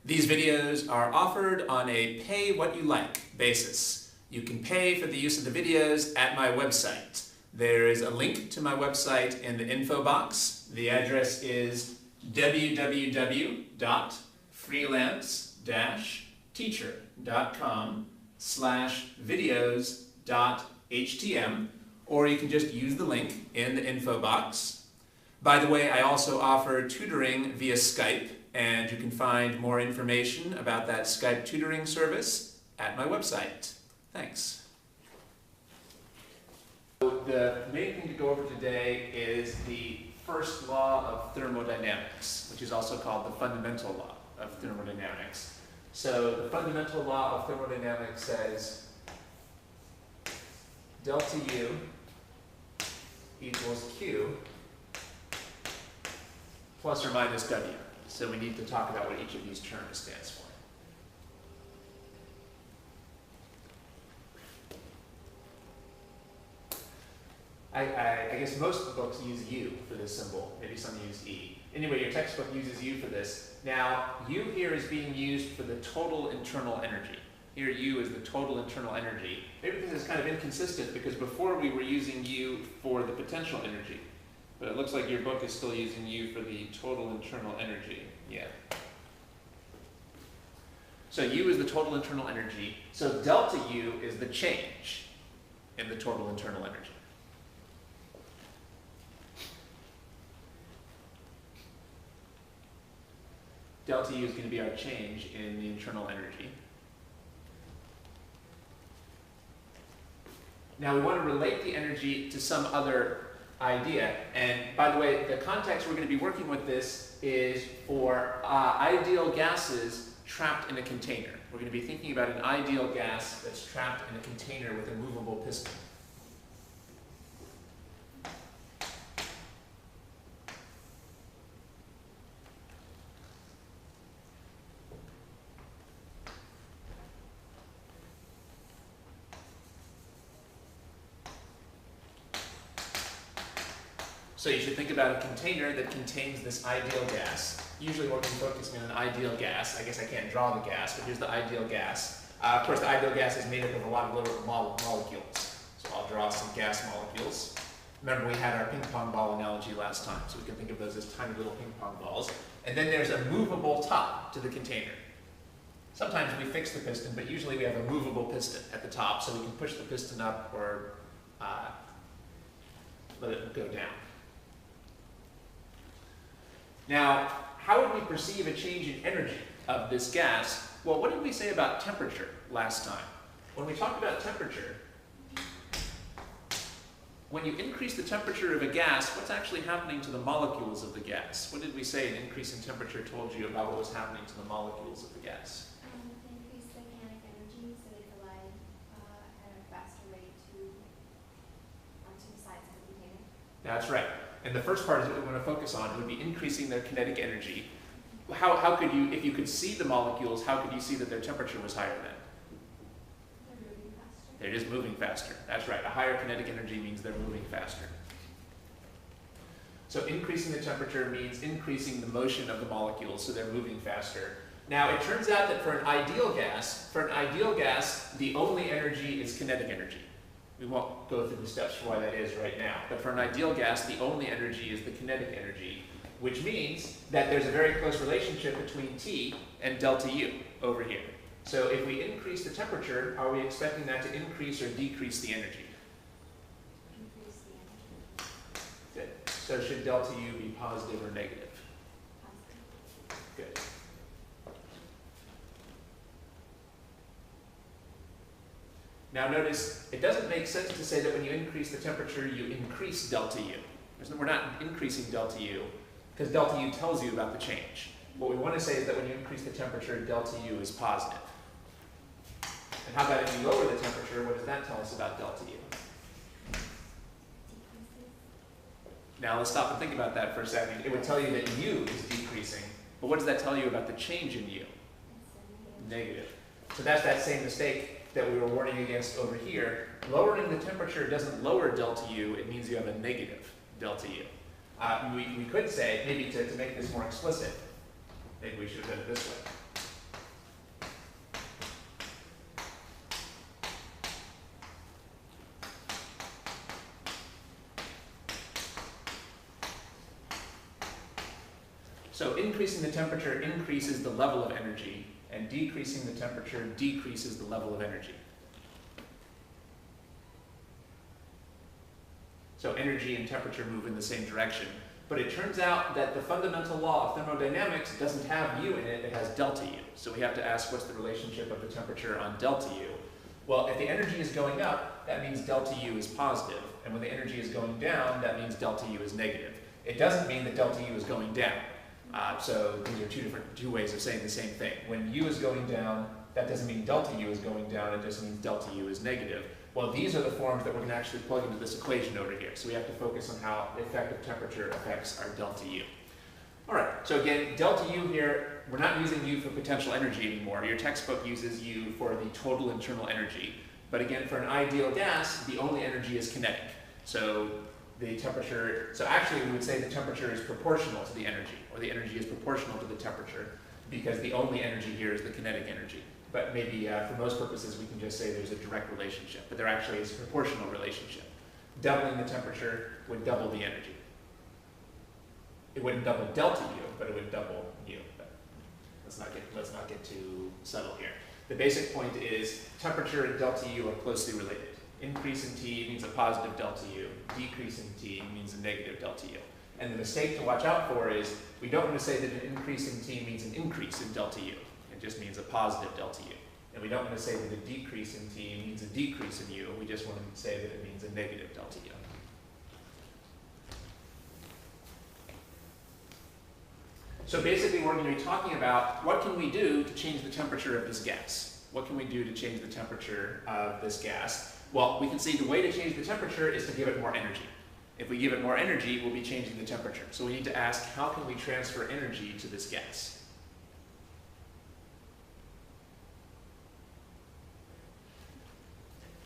These videos are offered on a pay-what-you-like basis. You can pay for the use of the videos at my website. There is a link to my website in the info box. The address is www.freelance-teacher.com/videos.htm, or you can just use the link in the info box. By the way, I also offer tutoring via Skype, and you can find more information about that Skype tutoring service at my website. Thanks. The main thing to go over today is the first law of thermodynamics, which is also called the fundamental law of thermodynamics. So the fundamental law of thermodynamics says delta U equals Q plus or minus W. So we need to talk about what each of these terms stands for. I guess most books use U for this symbol. Maybe some use E. Anyway, your textbook uses U for this. Now, U here is being used for the total internal energy. Here, U is the total internal energy. Maybe this is kind of inconsistent because before we were using U for the potential energy. But it looks like your book is still using U for the total internal energy. Yeah. So U is the total internal energy. So delta U is the change in the total internal energy. Delta U is going to be our change in the internal energy. Now we want to relate the energy to some other idea. And by the way, the context we're going to be working with this is for ideal gases trapped in a container. We're going to be thinking about an ideal gas that's trapped in a container with a movable piston. So you should think about a container that contains this ideal gas. Usually we're focusing on an ideal gas. I guess I can't draw the gas, but here's the ideal gas. Of course, the ideal gas is made up of a lot of little molecules. So I'll draw some gas molecules. Remember, we had our ping pong ball analogy last time, so we can think of those as tiny little ping pong balls. And then there's a movable top to the container. Sometimes we fix the piston, but usually we have a movable piston at the top, so we can push the piston up or let it go down. Now, how would we perceive a change in energy of this gas? Well, what did we say about temperature last time? When we talked about temperature, when you increase the temperature of a gas, what's actually happening to the molecules of the gas? What did we say an increase in temperature told you about what was happening to the molecules of the gas? Increase the kinetic energy so they collide at a faster rate to the sides of the container. That's right. And the first part is what we want to focus on. It would be increasing their kinetic energy. How could you, if you could see the molecules, how could you see that their temperature was higher then? They're moving faster. They're just moving faster. That's right. A higher kinetic energy means they're moving faster. So increasing the temperature means increasing the motion of the molecules, so they're moving faster. Now, it turns out that for an ideal gas, the only energy is kinetic energy. We won't go through the steps for why that is right now. But for an ideal gas, the only energy is the kinetic energy, which means that there's a very close relationship between T and delta U over here. So if we increase the temperature, are we expecting that to increase or decrease the energy? Increase the energy. Good. So should delta U be positive or negative? Positive. Good. Now notice, it doesn't make sense to say that when you increase the temperature, you increase delta U. We're not increasing delta U, because delta U tells you about the change. What we want to say is that when you increase the temperature, delta U is positive. And how about if you lower the temperature, what does that tell us about delta U? Now let's stop and think about that for a second. It would tell you that U is decreasing, but what does that tell you about the change in U? Negative. So that's that same mistake that we were warning against over here. Lowering the temperature doesn't lower delta U, it means you have a negative delta U. We could say, maybe to make this more explicit, maybe we should have done it this way. So increasing the temperature increases the level of energy, and decreasing the temperature decreases the level of energy. So energy and temperature move in the same direction. But it turns out that the fundamental law of thermodynamics doesn't have U in it, it has delta U. So we have to ask, what's the relationship of the temperature on delta U? Well, if the energy is going up, that means delta U is positive. And when the energy is going down, that means delta U is negative. It doesn't mean that delta U is going down. So these are two ways of saying the same thing. When U is going down, that doesn't mean delta U is going down, it just means delta U is negative. Well, these are the forms that we're going to actually plug into this equation over here. So we have to focus on how the effective temperature affects our delta U. All right, so again, delta U here, we're not using U for potential energy anymore. Your textbook uses U for the total internal energy. But again, for an ideal gas, the only energy is kinetic. So the temperature, so actually we would say the temperature is proportional to the energy, or the energy is proportional to the temperature, because the only energy here is the kinetic energy. But maybe for most purposes we can just say there's a direct relationship, but there actually is a proportional relationship. Doubling the temperature would double the energy. It wouldn't double delta U, but it would double U. But let's not get too subtle here. The basic point is temperature and delta U are closely related. Increase in T means a positive delta U. Decrease in T means a negative delta U. And the mistake to watch out for is we don't want to say that an increase in T means an increase in delta U. It just means a positive delta U. And we don't want to say that a decrease in T means a decrease in U. We just want to say that it means a negative delta U. So basically we're going to be talking about what can we do to change the temperature of this gas. What can we do to change the temperature of this gas? Well, we can see the way to change the temperature is to give it more energy. If we give it more energy, we'll be changing the temperature. So we need to ask, how can we transfer energy to this gas?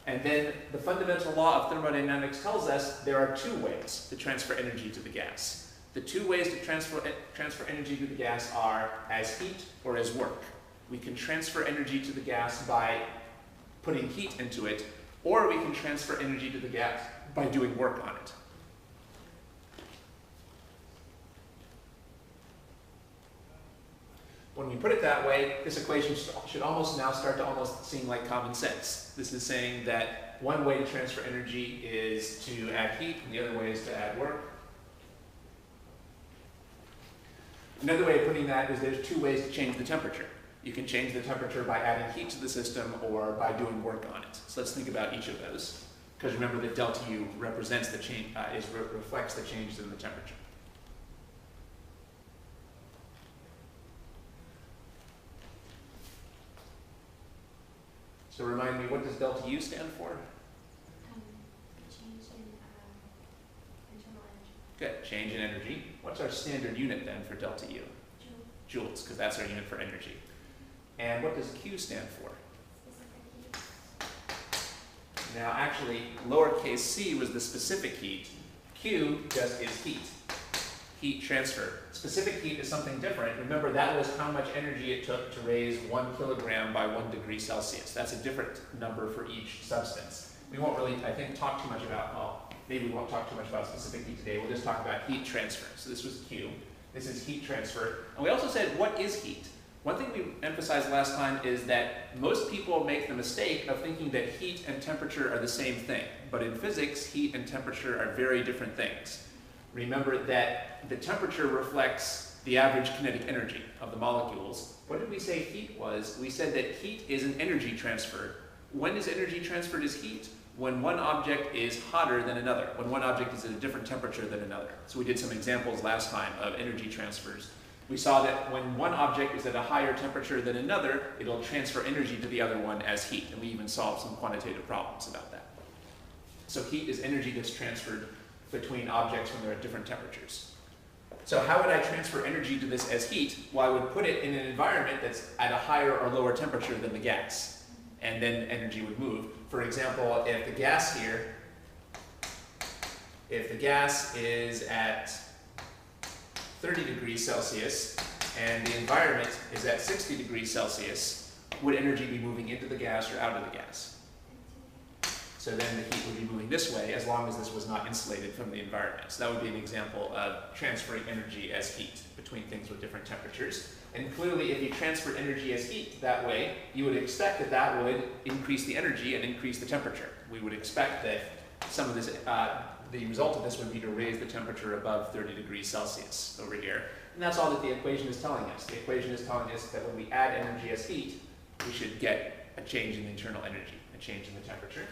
And then the fundamental law of thermodynamics tells us there are two ways to transfer energy to the gas. The two ways to transfer energy to the gas are as heat or as work. We can transfer energy to the gas by putting heat into it, or we can transfer energy to the gas by doing work on it. When we put it that way, this equation should almost now start to almost seem like common sense. This is saying that one way to transfer energy is to add heat, and the other way is to add work. Another way of putting that is there's two ways to change the temperature. You can change the temperature by adding heat to the system or by doing work on it. So let's think about each of those. Because remember that delta U represents the change, reflects the changes in the temperature. So remind me, what does delta U stand for? Change in internal energy. Good, change in energy. What's our standard unit then for delta U? Joule. Joules, because that's our unit for energy. And what does Q stand for? Specific heat. Now actually, lowercase c was the specific heat. Q just is heat. Heat transfer. Specific heat is something different. Remember, that was how much energy it took to raise 1 kilogram by 1 degree Celsius. That's a different number for each substance. We won't really, I think, talk too much about, well, maybe we won't talk too much about specific heat today. We'll just talk about heat transfer. So this was Q. This is heat transfer. And we also said, what is heat? One thing we emphasized last time is that most people make the mistake of thinking that heat and temperature are the same thing. But in physics, heat and temperature are very different things. Remember that the temperature reflects the average kinetic energy of the molecules. What did we say heat was? We said that heat is an energy transfer. When is energy transferred as heat? When one object is hotter than another, when one object is at a different temperature than another. So we did some examples last time of energy transfers. We saw that when one object is at a higher temperature than another, it'll transfer energy to the other one as heat. And we even solved some quantitative problems about that. So heat is energy that's transferred between objects when they're at different temperatures. So how would I transfer energy to this as heat? Well, I would put it in an environment that's at a higher or lower temperature than the gas, and then energy would move. For example, if the gas here, if the gas is at 30 degrees Celsius and the environment is at 60 degrees Celsius, would energy be moving into the gas or out of the gas? So then the heat would be moving this way as long as this was not insulated from the environment. So that would be an example of transferring energy as heat between things with different temperatures. And clearly, if you transfer energy as heat that way, you would expect that that would increase the energy and increase the temperature. We would expect that some of this, the result of this would be to raise the temperature above 30 degrees Celsius over here. And that's all that the equation is telling us. The equation is telling us that when we add energy as heat, we should get a change in the internal energy, a change in the temperature.